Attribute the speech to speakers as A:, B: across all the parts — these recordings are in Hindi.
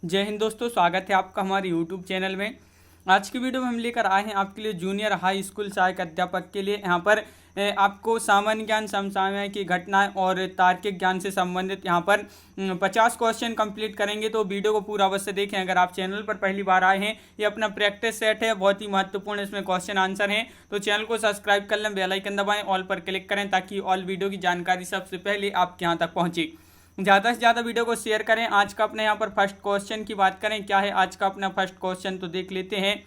A: जय हिंद दोस्तों, स्वागत है आपका हमारे यूट्यूब चैनल में। आज की वीडियो में हम लेकर आए हैं आपके लिए जूनियर हाई स्कूल सहायक अध्यापक के लिए। यहाँ पर आपको सामान्य ज्ञान, समसामयिक की घटनाएं और तार्किक ज्ञान से संबंधित यहाँ पर 50 क्वेश्चन कंप्लीट करेंगे। तो वीडियो को पूरा अवश्य देखें। अगर आप चैनल पर पहली बार आए हैं, ये अपना प्रैक्टिस सेट है, बहुत ही महत्वपूर्ण इसमें क्वेश्चन आंसर हैं। तो चैनल को सब्सक्राइब कर लें, बेल आइकन दबाएं, ऑल पर क्लिक करें ताकि ऑल वीडियो की जानकारी सबसे पहले आपके यहाँ तक पहुँचे। ज़्यादा से ज़्यादा वीडियो को शेयर करें। आज का अपने यहाँ पर फर्स्ट क्वेश्चन की बात करें, क्या है आज का अपना फर्स्ट क्वेश्चन, तो देख लेते हैं।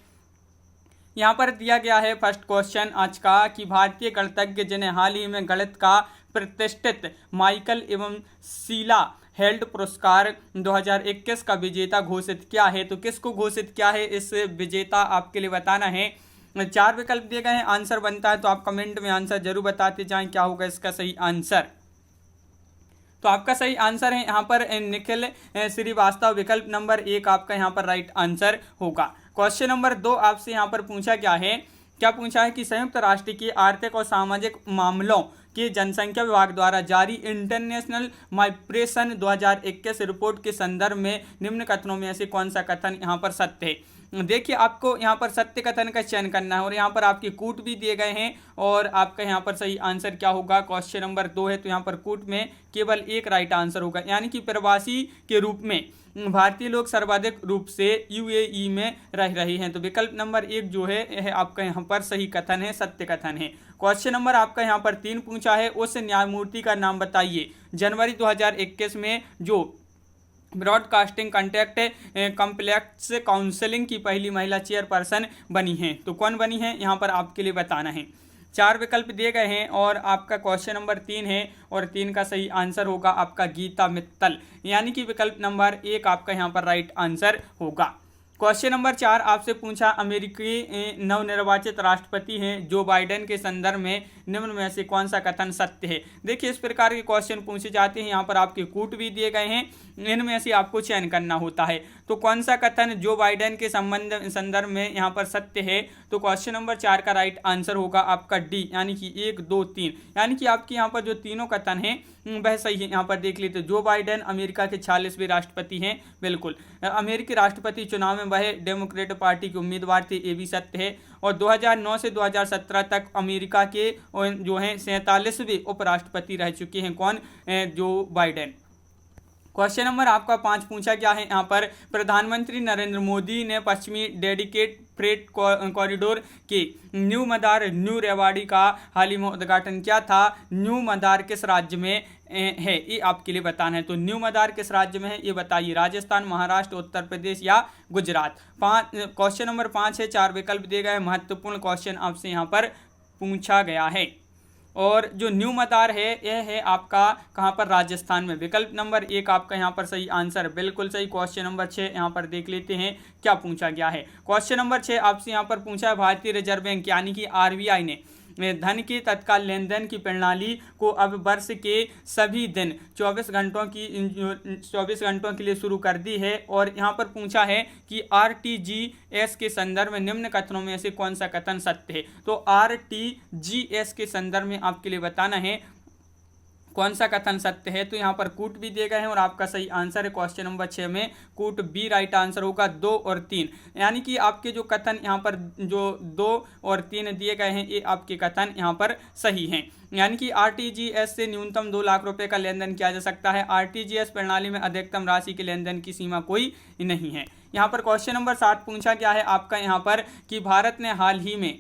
A: यहाँ पर दिया गया है फर्स्ट क्वेश्चन आज का कि भारतीय गणितज्ञ जिन्हें हाल ही में गणित का प्रतिष्ठित माइकल एवं शीला हेल्ड पुरस्कार 2021 का विजेता घोषित किया है। तो किसको घोषित किया है, इस विजेता आपके लिए बताना है। 4 विकल्प दिए गए हैं, आंसर बनता है तो आप कमेंट में आंसर जरूर बताते जाएं क्या होगा इसका सही आंसर। तो आपका सही आंसर है यहाँ पर निखिल श्रीवास्तव। विकल्प नंबर 1 आपका यहाँ पर राइट आंसर होगा। क्वेश्चन नंबर 2 आपसे यहाँ पर पूछा गया है, क्या पूछा है कि संयुक्त राष्ट्र की आर्थिक और सामाजिक मामलों के जनसंख्या विभाग द्वारा जारी इंटरनेशनल माइग्रेशन 2021 रिपोर्ट के संदर्भ में निम्न कथनों में से कौन सा कथन यहाँ पर सत्य है। देखिए, आपको यहाँ पर सत्य कथन का चयन करना है और यहाँ पर आपके कूट भी दिए गए हैं और आपका यहाँ पर सही आंसर क्या होगा। क्वेश्चन नंबर 2 है तो यहाँ पर कूट में केवल एक राइट आंसर होगा, यानी कि प्रवासी के रूप में भारतीय लोग सर्वाधिक रूप से यूएई में रह रहे हैं। तो विकल्प नंबर 1 जो है यह आपका यहाँ पर सही कथन है, सत्य कथन है। क्वेश्चन नंबर आपका यहाँ पर 3 पूछा है, उस न्यायमूर्ति का नाम बताइए जनवरी 2021 में जो ब्रॉडकास्टिंग कंटेक्ट कॉम्प्लेक्स काउंसिलिंग की पहली महिला चेयरपर्सन बनी हैं। तो कौन बनी है यहाँ पर आपके लिए बताना है। 4 विकल्प दिए गए हैं और आपका क्वेश्चन नंबर 3 है और 3 का सही आंसर होगा आपका गीता मित्तल, यानी कि विकल्प नंबर 1 आपका यहाँ पर राइट आंसर होगा। क्वेश्चन नंबर 4 आपसे पूछा, अमेरिकी नवनिर्वाचित राष्ट्रपति हैं जो बाइडेन के संदर्भ में निम्न में से कौन सा कथन सत्य है। देखिए, इस प्रकार के क्वेश्चन पूछे जाते हैं, यहाँ पर आपके कूट भी दिए गए हैं, इनमें से आपको चयन करना होता है। तो कौन सा कथन जो बाइडेन के संदर्भ में यहाँ पर सत्य है, तो क्वेश्चन नंबर 4 का राइट आंसर होगा आपका डी, यानी कि 1, 2, 3, यानी कि आपके यहाँ पर जो तीनों कथन हैं वह सही है। यहाँ पर देख लेते, जो बाइडेन अमेरिका के 46वें राष्ट्रपति हैं, बिल्कुल अमेरिकी राष्ट्रपति चुनाव में वह डेमोक्रेट पार्टी के उम्मीदवार थे, ये भी सत्य है। और 2009 से 2017 तक अमेरिका के जो हैं 47वें उपराष्ट्रपति रह चुके हैं, कौन, जो बाइडेन। क्वेश्चन नंबर आपका 5 पूछा गया है, यहाँ पर प्रधानमंत्री नरेंद्र मोदी ने पश्चिमी डेडिकेट फ्रेट कॉरिडोर के न्यू मदार न्यू रेवाड़ी का हाल ही में उद्घाटन किया था। न्यू मदार किस राज्य में है, ये आपके लिए बताना है। तो न्यू मदार किस राज्य में है ये बताइए, राजस्थान, महाराष्ट्र, उत्तर प्रदेश या गुजरात। क्वेश्चन नंबर 5 है, 4 विकल्प दिए गए, महत्वपूर्ण क्वेश्चन आपसे यहाँ पर पूछा गया है। और जो न्यू मदार है यह है आपका कहाँ पर, राजस्थान में। विकल्प नंबर 1 आपका यहाँ पर सही आंसर, बिल्कुल सही। क्वेश्चन नंबर 6 यहाँ पर देख लेते हैं क्या पूछा गया है। क्वेश्चन नंबर 6 आपसे यहाँ पर पूछा है, भारतीय रिजर्व बैंक यानी कि आरबीआई ने धन के तत्काल लेन देन की प्रणाली को अब वर्ष के सभी दिन 24 घंटों के लिए शुरू कर दी है। और यहाँ पर पूछा है कि आरटीजीएस के संदर्भ में निम्न कथनों में से कौन सा कथन सत्य है। तो आरटीजीएस के संदर्भ में आपके लिए बताना है कौन सा कथन सत्य है। तो यहाँ पर कूट भी दिए गए हैं और आपका सही आंसर है क्वेश्चन नंबर 6 में कूट बी राइट आंसर होगा। 2 और 3, यानी कि आपके जो कथन यहाँ पर जो 2 और 3 दिए गए हैं ये आपके कथन यहाँ पर सही हैं, यानी कि आरटीजीएस से न्यूनतम 2 लाख रुपए का लेन देन किया जा सकता है। आरटीजीएस प्रणाली में अधिकतम राशि के लेन देन की सीमा कोई नहीं है। यहाँ पर क्वेश्चन नंबर 7 पूछा गया है आपका यहाँ पर कि भारत ने हाल ही में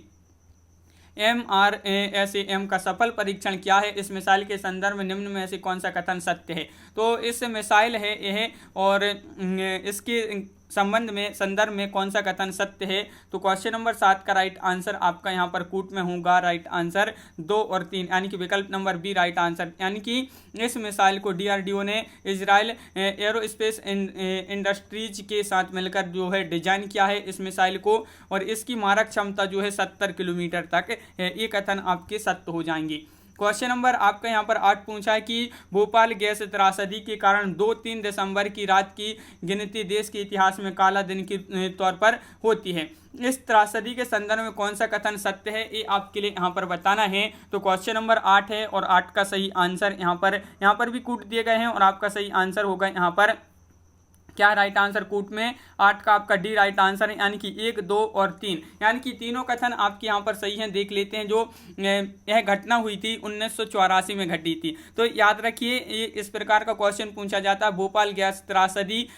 A: MRSAM का सफल परीक्षण किया है, इस मिसाइल के संदर्भ में निम्न में से कौन सा कथन सत्य है। तो इस मिसाइल है यह और इसके संदर्भ में कौन सा कथन सत्य है। तो क्वेश्चन नंबर 7 का राइट आंसर आपका यहाँ पर कूट में होगा, राइट आंसर 2 और 3, यानी कि विकल्प नंबर बी राइट आंसर, यानी कि इस मिसाइल को DRDO ने इजराइल एरोस्पेस इंडस्ट्रीज के साथ मिलकर जो है डिजाइन किया है इस मिसाइल को, और इसकी मारक क्षमता जो है 70 किलोमीटर तक है। ये कथन आपके सत्य हो जाएंगे। क्वेश्चन नंबर आपका यहाँ पर 8 पूछा है कि भोपाल गैस त्रासदी के कारण 2-3 दिसंबर की रात की गिनती देश के इतिहास में काला दिन के तौर पर होती है। इस त्रासदी के संदर्भ में कौन सा कथन सत्य है ये आपके लिए यहाँ पर बताना है। तो क्वेश्चन नंबर 8 है और 8 का सही आंसर यहाँ पर भी कूट दिए गए हैं और आपका सही आंसर होगा यहाँ पर क्या राइट आंसर कूट में 8 का आपका डी राइट आंसर है, यानी कि 1, 2 और 3, यानी कि तीनों कथन आपके यहाँ पर सही हैं। देख लेते हैं जो यह घटना हुई थी 1984 में घटी थी। तो याद रखिए ये इस प्रकार का क्वेश्चन पूछा जाता है, भोपाल गैस त्रासदी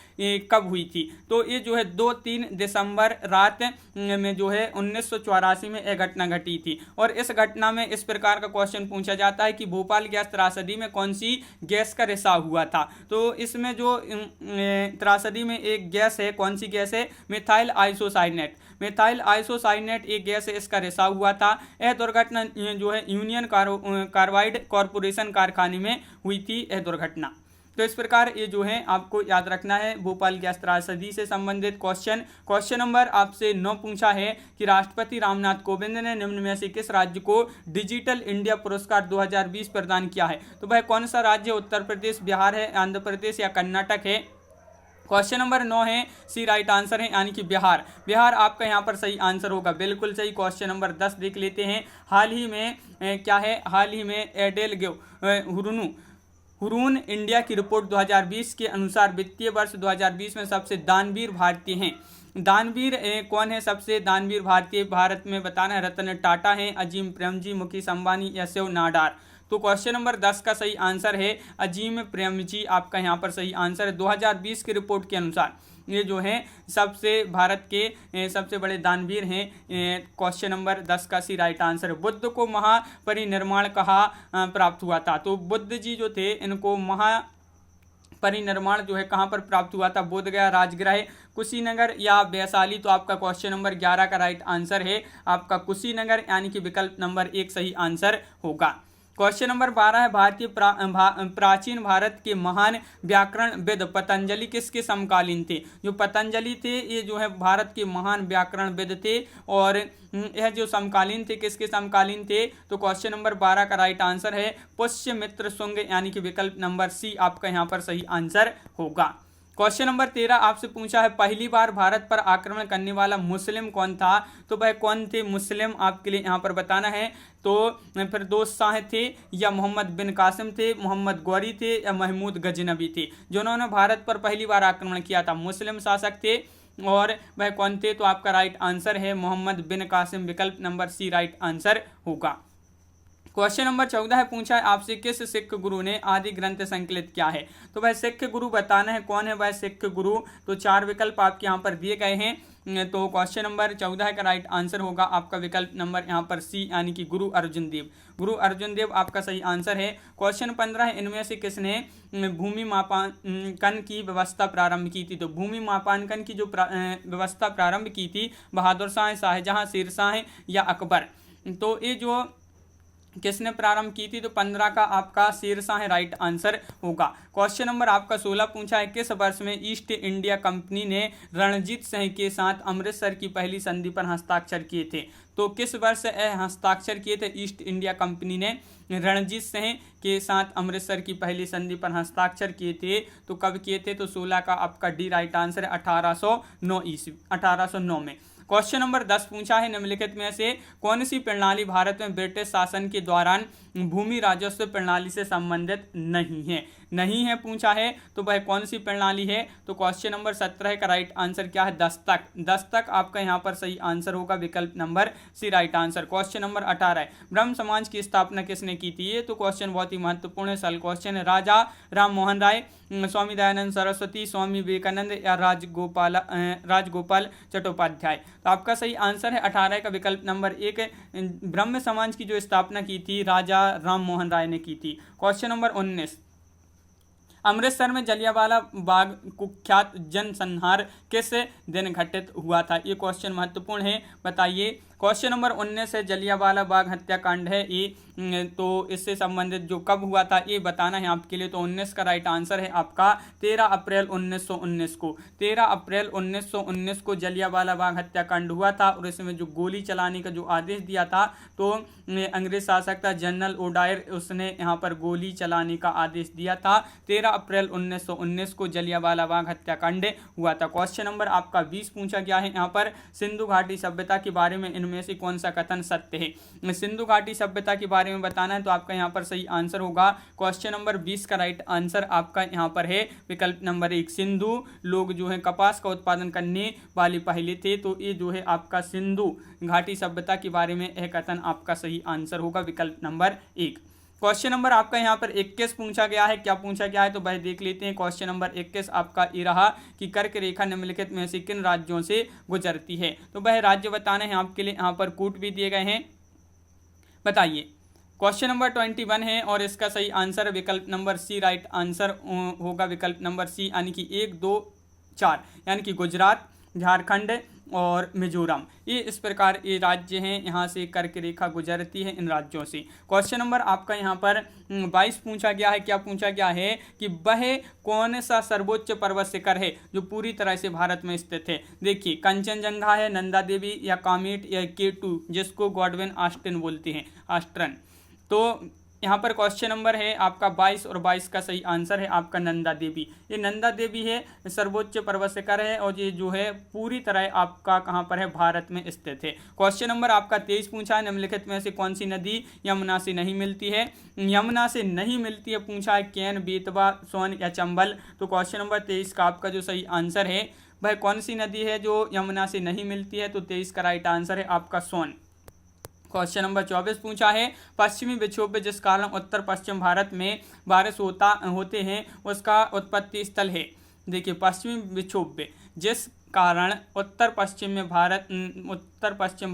A: कब हुई थी। तो ये जो है 2-3 दिसंबर रात में जो है 1984 में यह घटना घटी थी। और इस घटना में इस प्रकार का क्वेश्चन पूछा जाता है कि भोपाल गैस त्रासदी में कौन सी गैस का रिसाव हुआ था। तो इसमें जो त्रासदी में एक गैस है, कौन सी गैस है, मिथाइल आइसोसाइनेट। मिथाइल आइसोसाइनेट एक गैस है, इसका रिसाव हुआ था। यह दुर्घटना जो है यूनियन कार्बाइड कॉरपोरेशन कारखाने में हुई थी यह दुर्घटना। तो इस प्रकार ये जो है आपको याद रखना है भोपाल गैस त्रासदी से संबंधित क्वेश्चन। क्वेश्चन नंबर आपसे 9 पूछा है कि राष्ट्रपति रामनाथ कोविंद ने निम्न में से किस राज्य को डिजिटल इंडिया पुरस्कार 2020 प्रदान किया है। तो भाई कौन सा राज्य, उत्तर प्रदेश, बिहार है, आंध्र प्रदेश या कर्नाटक है। क्वेश्चन नंबर 9 है, सी राइट आंसर है, यानी कि बिहार। बिहार आपका यहाँ पर सही आंसर होगा, बिल्कुल सही। क्वेश्चन नंबर 10 देख लेते हैं। हाल ही में क्या है, हाल ही में एडेल हुरून इंडिया की रिपोर्ट 2020 के अनुसार वित्तीय वर्ष 2020 में सबसे दानवीर भारतीय हैं। दानवीर कौन है सबसे दानवीर भारतीय, भारत में बताना है। रतन टाटा हैं, अजीम प्रेमजी, मुकेश अंबानी या शिव नाडार। तो क्वेश्चन नंबर 10 का सही आंसर है अजीम प्रेमजी, आपका यहाँ पर सही आंसर है। 2020 की रिपोर्ट के अनुसार ये जो है सबसे भारत के सबसे बड़े दानवीर हैं। क्वेश्चन नंबर 10 का सी राइट आंसर है। बुद्ध को महापरिनिर्वाण कहाँ प्राप्त हुआ था। तो बुद्ध जी जो थे इनको परिनिर्वाण जो है कहाँ पर प्राप्त हुआ था, बोध गया, राजगृह, कुशीनगर या वैशाली। तो आपका क्वेश्चन नंबर 11 का राइट आंसर है आपका कुशीनगर, यानी कि विकल्प नंबर 1 सही आंसर होगा। क्वेश्चन नंबर 12 है, भारतीय प्राचीन भारत के महान व्याकरणविद पतंजलि किसके समकालीन थे। जो पतंजलि थे ये जो है भारत के महान व्याकरणविद थे, और यह जो समकालीन थे किसके समकालीन थे। तो क्वेश्चन नंबर 12 का राइट आंसर है पुष्यमित्र शुंग, यानी कि विकल्प नंबर सी आपका यहाँ पर सही आंसर होगा। क्वेश्चन नंबर 13 आपसे पूछा है, पहली बार भारत पर आक्रमण करने वाला मुस्लिम कौन था। तो भाई कौन थे मुस्लिम, आपके लिए यहाँ पर बताना है। तो फिर दोस्त शाह थे या मोहम्मद बिन कासिम थे, मोहम्मद गौरी थे या महमूद गजनबी थे, जिन्होंने भारत पर पहली बार आक्रमण किया था। मुस्लिम शासक थे और वह कौन थे। तो आपका राइट आंसर है मोहम्मद बिन कासिम, विकल्प नंबर सी राइट आंसर होगा। क्वेश्चन नंबर 14 है, पूछा है आपसे किस सिख गुरु ने आदि ग्रंथ संकलित किया है। तो वह सिख गुरु बताना है कौन है वह सिख गुरु। तो 4 विकल्प आपके यहाँ पर दिए गए हैं। तो क्वेश्चन नंबर 14 का राइट आंसर होगा आपका विकल्प नंबर यहाँ पर सी, यानी कि गुरु अर्जुन देव। गुरु अर्जुन देव आपका सही आंसर है। क्वेश्चन 15 है, इनमें से किसने भूमि मापांकन की व्यवस्था प्रारंभ की थी। तो भूमि मापांकन की जो व्यवस्था प्रारंभ की थी बहादुर शाह, शाहजहां, शेरशाह या अकबर। तो ये जो किसने प्रारंभ की थी। तो 15 का आपका शेरशाह राइट आंसर होगा। क्वेश्चन नंबर आपका 16 पूछा है, किस वर्ष में ईस्ट इंडिया कंपनी ने रणजीत सिंह के साथ अमृतसर की पहली संधि पर हस्ताक्षर किए थे। तो किस वर्ष हस्ताक्षर किए थे ईस्ट इंडिया कंपनी ने रणजीत सिंह के साथ अमृतसर की पहली संधि पर हस्ताक्षर किए थे। तो कब किए थे। तो 16 का आपका डी राइट आंसर है 1809 में। क्वेश्चन नंबर 10 पूछा है, निम्नलिखित में से कौन सी प्रणाली भारत में ब्रिटिश शासन के दौरान भूमि राजस्व प्रणाली से संबंधित नहीं है पूछा है। तो वह कौन सी प्रणाली है। तो क्वेश्चन नंबर 17 का राइट आंसर क्या है, दस्तक आपका यहाँ पर सही आंसर होगा, विकल्प number C right answer. Question number 18 है, ब्रह्म समाज की स्थापना किसने की थी। ये तो क्वेश्चन बहुत ही महत्वपूर्ण है, सल क्वेश्चन है। राजा राम मोहन राय, स्वामी दयानंद सरस्वती, स्वामी विवेकानंद या राजगोपाल चट्टोपाध्याय। तो आपका सही आंसर है 18 का विकल्प नंबर 1। ब्रह्म समाज की जो स्थापना की थी राजा राम मोहन राय ने की थी। क्वेश्चन नंबर 19, अमृतसर में जलियांवाला बाग कुख्यात जनसंहार किस दिन घटित हुआ था। ये क्वेश्चन महत्वपूर्ण है, बताइए। क्वेश्चन नंबर 19 है, जलियांवाला बाग हत्याकांड है ये, तो इससे संबंधित जो कब हुआ था ये बताना है आपके लिए। तो 19 का राइट आंसर है आपका 13 अप्रैल 1919 को। 13 अप्रैल 1919 को जलियांवाला बाग हत्याकांड हुआ था, और इसमें जो गोली चलाने का जो आदेश दिया था तो अंग्रेज शासक था जनरल ओडायर, उसने यहाँ पर गोली चलाने का आदेश दिया था। 13 अप्रैल 1919 को जलियांवाला बाग हत्याकांड हुआ था। क्वेश्चन नंबर आपका 20 पूछा गया है यहाँ पर, सिंधु घाटी सभ्यता के बारे में इनमें से कौन सा कथन सत्य है। सिंधु घाटी सभ्यता के बारे में बताना है तो आपका यहाँ पर सही आंसर होगा क्वेश्चन नंबर 20 का राइट आंसर आपका यहाँ पर है विकल्प नंबर 1। सिंधु लोग जो है कपास का उत्पादन करने वाले पहले थे, तो ये जो है आपका सिंधु घाटी सभ्यता के बारे में यह कथन आपका सही आंसर होगा विकल्प नंबर 1। क्वेश्चन नंबर आपका यहाँ पर 21 पूछा गया है, क्या पूछा गया है तो वह देख लेते हैं। क्वेश्चन नंबर 21 आपका ये रहा कि कर्क रेखा निम्नलिखित में से किन राज्यों से गुजरती है, तो वह राज्य बताना है आपके लिए। यहाँ पर कूट भी दिए गए हैं, बताइए। क्वेश्चन नंबर 21 है और इसका सही आंसर विकल्प नंबर सी राइट आंसर होगा विकल्प नंबर सी, यानी कि 1 2 4, यानी कि गुजरात, झारखंड और मिजोरम, ये इस प्रकार ये राज्य हैं, यहाँ से कर्क रेखा गुजरती है इन राज्यों से। क्वेश्चन नंबर आपका यहाँ पर 22 पूछा गया है, क्या पूछा गया है कि वह कौन सा सर्वोच्च पर्वत शिखर है जो पूरी तरह से भारत में स्थित है। देखिए, कंचनजंगा है, नंदा देवी या कामेट या K2 जिसको गॉडविन ऑस्टिन बोलते हैं, ऑस्ट्रन। तो यहाँ पर क्वेश्चन नंबर है आपका 22 और 22 का सही आंसर है आपका नंदा देवी। ये नंदा देवी है, सर्वोच्च पर्वत शिखर है और ये जो है पूरी तरह आपका कहाँ पर है, भारत में स्थित है। क्वेश्चन नंबर आपका 23 पूछा है, निम्नलिखित में से कौन सी नदी यमुना से नहीं मिलती है। यमुना से नहीं मिलती है पूछा है, केन, बेतवा, सोन या चंबल। तो क्वेश्चन नंबर 23 का आपका जो सही आंसर है वह कौन सी नदी है जो यमुना से नहीं मिलती है, तो 23 का राइट आंसर है आपका सोन। क्वेश्चन नंबर 24 पूछा है, पश्चिमी विक्षोभ जिस कारण उत्तर पश्चिम भारत में बारिश होते हैं उसका उत्पत्ति स्थल है। देखिए, पश्चिमी विक्षोभ जिस कारण उत्तर पश्चिम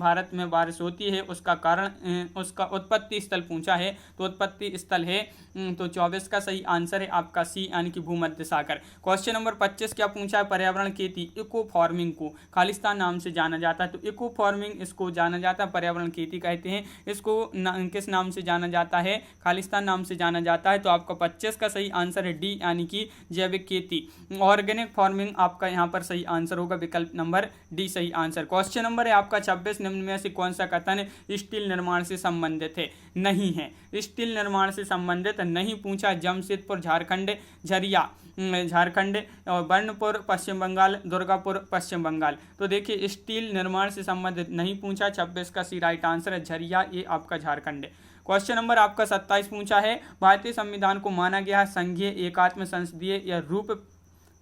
A: भारत में बारिश होती है उसका कारण उसका उत्पत्ति स्थल पूछा है, तो उत्पत्ति स्थल है तो 24 का सही आंसर है आपका सी, यानी कि भूमध्य सागर। क्वेश्चन नंबर 25 क्या पूछा है, पर्यावरण खेती इको फार्मिंग को खालिस्तान नाम से जाना जाता है। तो इको फार्मिंग इसको जाना जाता है, पर्यावरण खेती कहते हैं इसको। किस नाम से जाना जाता है, खालिस्तान नाम से जाना जाता है। तो आपका 25 का सही आंसर है डी, यानी कि जैविक खेती, ऑर्गेनिक फार्मिंग आपका यहाँ पर सही आंसर होगा विकल्प नंबर डी सही आंसर। क्वेश्चन नंबर है आपका 26, निम्न में से कौन सा कथन स्टील निर्माण से संबंधित है, नहीं है। स्टील निर्माण से संबंधित नहीं पूछा, जमशेदपुर झारखंड, झरिया झारखंड और बर्नपुर पश्चिम बंगाल, दुर्गापुर पश्चिम बंगाल। तो देखिए, स्टील निर्माण से संबंधित नहीं पूछा, 26 का सी राइट आंसर है झरिया, ये आपका झारखंड। क्वेश्चन नंबर आपका 27 पूछा है, भारतीय संविधान को माना गया है संघीय, एकात्म, संसदीय या रूप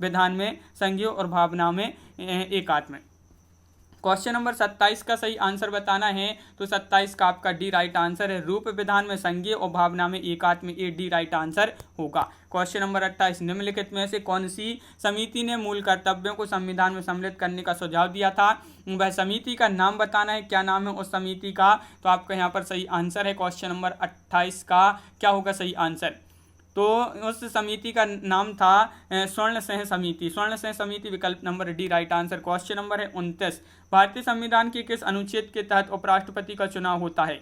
A: विधान में संघीय और भावना में एकात्म। क्वेश्चन नंबर 27 का सही आंसर बताना है तो 27 का आपका डी राइट आंसर है, रूप विधान में संघीय और भावना में एकात्म, ये डी राइट आंसर होगा। क्वेश्चन नंबर 28, निम्नलिखित में से कौन सी समिति ने मूल कर्तव्यों को संविधान में सम्मिलित करने का सुझाव दिया था, वह समिति का नाम बताना है, क्या नाम है उस समिति का। तो आपका यहाँ पर सही आंसर है क्वेश्चन नंबर 28 का क्या होगा सही आंसर, तो उस समिति का नाम था स्वर्ण सिंह समिति, स्वर्ण सिंह समिति विकल्प number D right answer. Question number है 29, भारतीय संविधान के किस अनुच्छेद के तहत उपराष्ट्रपति का चुनाव होता है।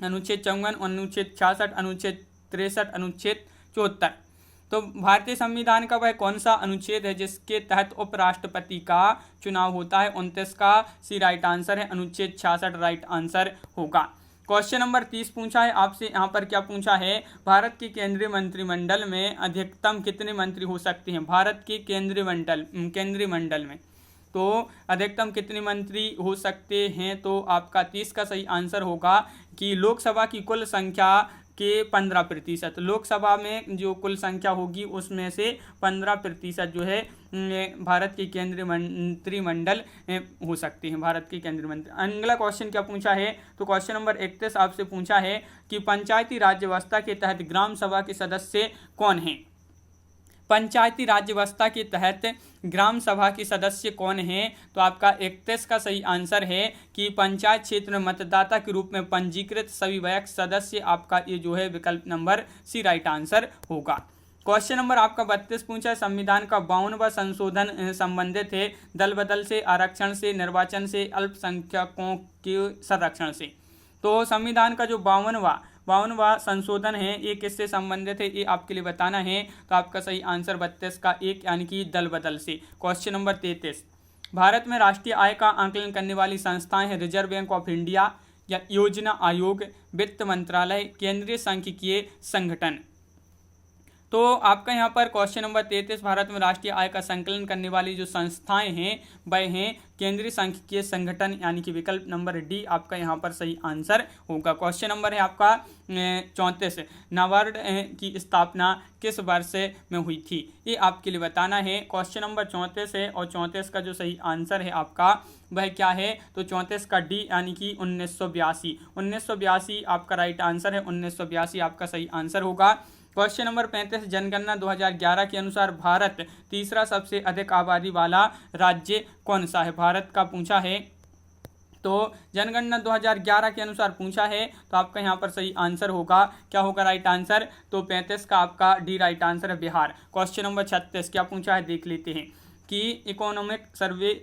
A: अनुच्छेद 54, अनुच्छेद 66, अनुच्छेद 63, अनुच्छेद 74। तो भारतीय संविधान का वह कौन सा अनुच्छेद है जिसके तहत उपराष्ट्रपति का चुनाव होता है, 29 का सी राइट आंसर है, अनुच्छेद 66 राइट आंसर होगा। क्वेश्चन नंबर 30 पूछा है आपसे, यहाँ पर क्या पूछा है, भारत के केंद्रीय मंत्रिमंडल में अधिकतम कितने मंत्री हो सकते हैं। भारत के केंद्रीय मंडल में तो अधिकतम कितने मंत्री हो सकते हैं, तो आपका 30 का सही आंसर होगा कि लोकसभा की कुल संख्या के 15%, लोकसभा में जो कुल संख्या होगी उसमें से 15% जो है भारत के केंद्रीय मंत्रिमंडल हो सकते हैं, भारत के केंद्रीय मंत्री। अगला क्वेश्चन क्या पूछा है, तो क्वेश्चन नंबर 31 आपसे पूछा है कि पंचायती राज व्यवस्था के तहत ग्राम सभा के सदस्य कौन हैं। पंचायती राज व्यवस्था के तहत ग्राम सभा के सदस्य कौन हैं, तो आपका 31 का सही आंसर है कि पंचायत क्षेत्र में मतदाता के रूप में पंजीकृत सभी वयस्क सदस्य, आपका ये जो है विकल्प नंबर सी राइट आंसर होगा। क्वेश्चन नंबर आपका 32 पूछा है, संविधान का 52वां संशोधन संबंधित है दल बदल से, आरक्षण से, निर्वाचन से, अल्पसंख्यकों के संरक्षण से। तो संविधान का जो 52वां संशोधन है ये किससे संबंधित है, ये आपके लिए बताना है। तो आपका सही आंसर 32 का 1, यानी कि दल बदल से। क्वेश्चन नंबर 33, भारत में राष्ट्रीय आय का आकलन करने वाली संस्थाएं हैं रिजर्व बैंक ऑफ इंडिया या योजना आयोग, वित्त मंत्रालय, केंद्रीय सांख्यिकीय संगठन। तो आपका यहाँ पर क्वेश्चन नंबर 33, भारत में राष्ट्रीय आय का संकलन करने वाली जो संस्थाएं हैं वह हैं केंद्रीय सांख्यिकीय संगठन, यानी कि विकल्प नंबर डी आपका यहाँ पर सही आंसर होगा। क्वेश्चन नंबर है आपका 34, नाबार्ड की स्थापना किस वर्ष में हुई थी, ये आपके लिए बताना है। क्वेश्चन नंबर 34 है और 34 का जो सही आंसर है आपका वह क्या है, तो 34 का डी यानी कि 1982 आपका राइट आंसर है। 1982 आपका सही आंसर होगा। क्वेश्चन नंबर 35, जनगणना 2011 के अनुसार भारत तीसरा सबसे अधिक आबादी वाला राज्य कौन सा है, भारत का पूछा है। तो जनगणना 2011 के अनुसार पूछा है, तो आपका यहाँ पर सही आंसर होगा, क्या होगा राइट आंसर, तो 35 का आपका डी राइट आंसर है, बिहार। क्वेश्चन नंबर 36 क्या पूछा है देख लेते हैं कि इकोनॉमिक सर्वे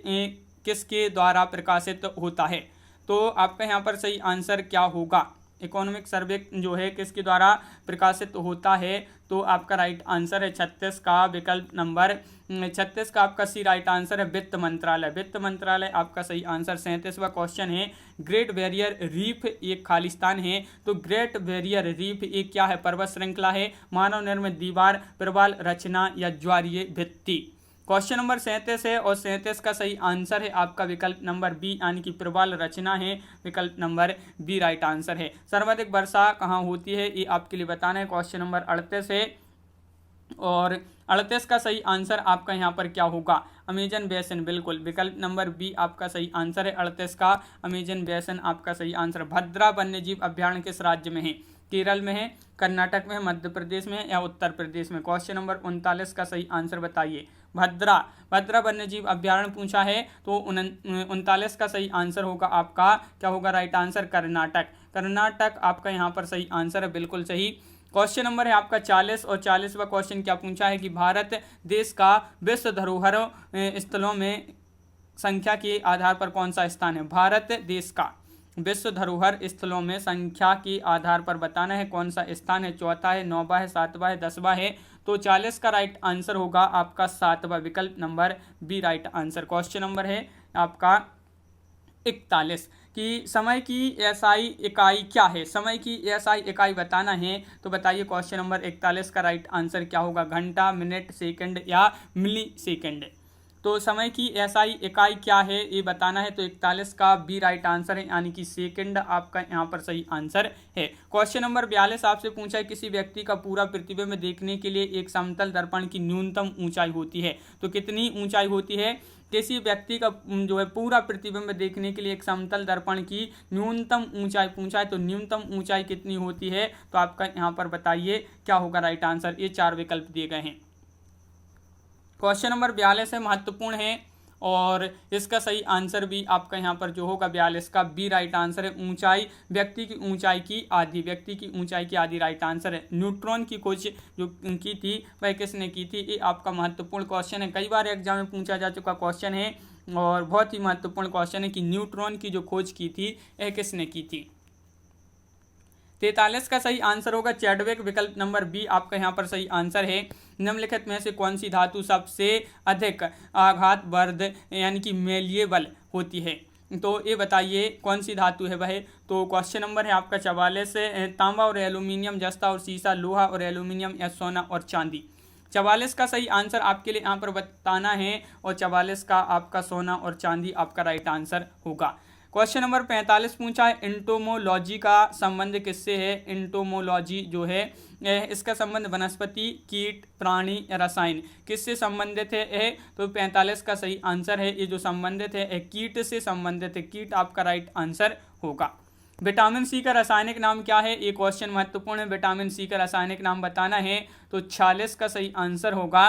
A: किसके द्वारा प्रकाशित होता है, तो आपका यहाँ पर सही आंसर क्या होगा, इकोनॉमिक सर्वे जो है किसके द्वारा प्रकाशित होता है, तो आपका राइट आंसर है 36 का विकल्प नंबर 36 का आपका सी राइट आंसर है, वित्त मंत्रालय। वित्त मंत्रालय आपका सही आंसर। 37वां क्वेश्चन है, ग्रेट बैरियर रीफ एक खालिस्तान है, तो ग्रेट बैरियर रीफ एक क्या है, पर्वत श्रृंखला है, मानव निर्मित दीवार, प्रवाल रचना या ज्वारीय भित्ति। क्वेश्चन नंबर 37 है और 37 का सही आंसर है आपका विकल्प नंबर बी यानी कि प्रवाल रचना है, विकल्प नंबर बी राइट आंसर है। सर्वाधिक वर्षा कहाँ होती है, ये आपके लिए बताना है। क्वेश्चन नंबर 38 है और 38 का सही आंसर आपका यहाँ पर क्या होगा, अमेजन बेसिन, बिल्कुल विकल्प नंबर बी आपका सही आंसर है। 38 का अमेजन बेसिन आपका सही आंसर। भद्रा वन्यजीव अभ्यारण्य किस राज्य में है, केरल में है, कर्नाटक में है, मध्य प्रदेश में या उत्तर प्रदेश में। क्वेश्चन नंबर 39 का सही आंसर बताइए। भद्रा वन्यजीव अभ्यारण्य पूछा है, तो 39 का सही आंसर होगा आपका, क्या होगा राइट आंसर, कर्नाटक आपका यहाँ पर सही आंसर है, बिल्कुल सही। क्वेश्चन नंबर है आपका 40 और 40वां क्वेश्चन क्या पूछा है कि भारत देश का विश्व धरोहर स्थलों में संख्या के आधार पर कौन सा स्थान है, भारत देश का विश्व धरोहर स्थलों में संख्या के आधार पर बताना है कौन सा स्थान है, चौथा है, 9वां है, 7वां है, 10वां है, तो 40 का राइट आंसर होगा आपका 7वां विकल्प number B right answer. Question number है आपका 41 कि समय की एसआई इकाई क्या है, समय की एसआई इकाई बताना है, तो बताइए क्वेश्चन नंबर 41 का राइट आंसर क्या होगा, घंटा, मिनट, सेकंड या मिली सेकंड। तो समय की एसआई इकाई क्या है ये बताना है, तो 41 का बी राइट आंसर है यानी कि सेकंड आपका यहाँ पर सही आंसर है। क्वेश्चन नंबर 42 आपसे पूछा है किसी व्यक्ति का पूरा प्रतिबिंब देखने के लिए एक समतल दर्पण की न्यूनतम ऊंचाई होती है, तो कितनी ऊंचाई होती है, किसी व्यक्ति का जो है पूरा प्रतिबिंब देखने के लिए एक समतल दर्पण की न्यूनतम ऊंचाई पूछा है, तो न्यूनतम ऊंचाई कितनी होती है, तो आपका यहाँ पर बताइए क्या होगा राइट आंसर। ये 4 विकल्प दिए गए हैं। क्वेश्चन नंबर 42 है, महत्वपूर्ण है और इसका सही आंसर भी आपका यहाँ पर जो होगा 42 का बी राइट आंसर है। ऊंचाई व्यक्ति की ऊंचाई की आधी, व्यक्ति की ऊंचाई की आधी राइट आंसर है। न्यूट्रॉन की खोज जो की थी वह किसने की थी, ये आपका महत्वपूर्ण क्वेश्चन है, कई बार एग्जाम में पूछा जा चुका क्वेश्चन है और बहुत ही महत्वपूर्ण क्वेश्चन है कि न्यूट्रॉन की जो खोज की थी यह किसने की थी। 43 का सही आंसर होगा चैडविक, विकल्प नंबर बी आपका यहाँ पर सही आंसर है। निम्नलिखित में से कौन सी धातु सबसे अधिक आघात वर्ध यानी कि मेलिएबल होती है, तो ये बताइए कौन सी धातु है वह। तो क्वेश्चन नंबर है आपका 44, तांबा और एल्यूमिनियम, जस्ता और सीसा, लोहा और एल्यूमिनियम या सोना और चांदी। 44 का सही आंसर आपके लिए यहाँ पर बताना है और 44 का आपका सोना और चांदी आपका राइट आंसर होगा। क्वेश्चन नंबर 45 पूछा है एंटोमोलॉजी का संबंध किससे है, एंटोमोलॉजी जो है इसका संबंध वनस्पति, कीट, प्राणी या रसायन किससे संबंधित है, तो 45 का सही आंसर है ये जो संबंधित है कीट से संबंधित है, कीट आपका राइट आंसर होगा। विटामिन सी का रासायनिक नाम क्या है, ये क्वेश्चन महत्वपूर्ण है, विटामिन सी का रासायनिक नाम बताना है, तो 46 का सही आंसर होगा,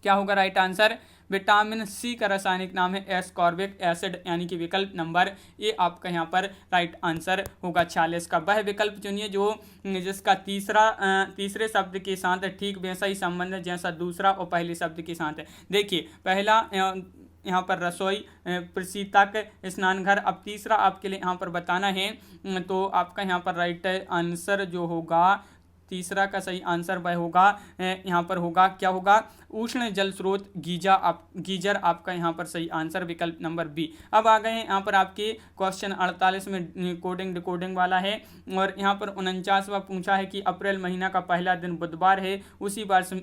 A: क्या होगा राइट आंसर, विटामिन सी का रासायनिक नाम है एस्कॉर्बिक एसिड यानी कि विकल्प नंबर ये आपका यहाँ पर राइट आंसर होगा। 46 का वह विकल्प चुनिए जो जिसका तीसरे शब्द के साथ ठीक वैसा ही संबंध है जैसा दूसरा और पहले शब्द के साथ है। देखिए पहला यहाँ पर रसोई, प्रशीतक, स्नानघर, अब तीसरा आपके लिए यहाँ पर बताना है, तो आपका यहाँ पर राइट आंसर जो होगा तीसरा का सही आंसर वह होगा यहाँ पर होगा, क्या होगा, उष्ण जल स्रोत गीजर आपका यहाँ पर सही आंसर विकल्प नंबर बी। अब आ गए हैं यहाँ पर आपके क्वेश्चन 48 में कोडिंग डिकोडिंग वाला है, और यहाँ पर 49वां पूछा है कि अप्रैल महीना का पहला दिन बुधवार है, उसी वर्ष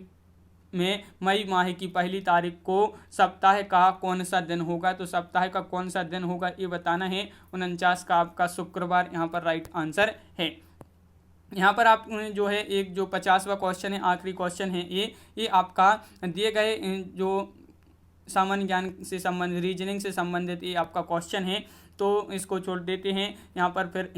A: में मई माह की पहली तारीख को सप्ताह का कौन सा दिन होगा। तो सप्ताह का कौन सा दिन होगा ये बताना है। 49 का आपका शुक्रवार यहाँ पर राइट आंसर है। यहाँ पर आप जो है एक जो 50वां क्वेश्चन है, आखिरी क्वेश्चन है ये आपका दिए गए जो सामान्य ज्ञान से संबंधित रीजनिंग से संबंधित ये आपका क्वेश्चन है, तो इसको छोड़ देते हैं यहाँ पर। फिर